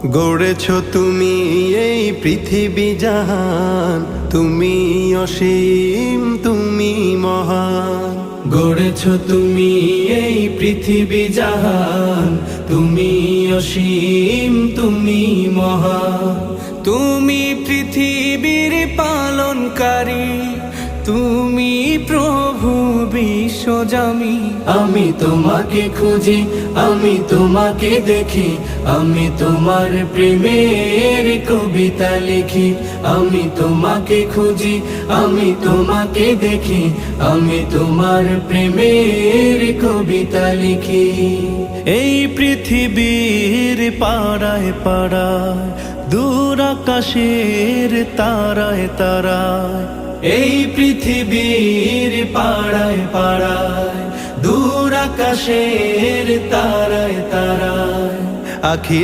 গড়েছ তুমি এই পৃথিবী জাহান, তুমি অসীম তুমি মহান। গড়েছ তুমি এই পৃথিবী জাহান, তুমি অসীম তুমি মহান। তুমি পৃথিবীর পালনকারী, তুমি প্রভু বিশ্বজামি। আমি তোমাকে খুঁজি, আমি তোমাকে দেখি, আমি তোমার প্রেমের কবিতা লিখি। আমি তোমাকে খুঁজি, আমি তোমাকে দেখি, আমি তোমার প্রেমের কবিতা লিখি। এই পৃথিবীর পাড়ায় পাড়ায়, দূর আকাশের তারায় তারায়, এই পৃথিবীর পাড়ায় পাড়ায়, দূর আকাশের তারায় তারায়, আখি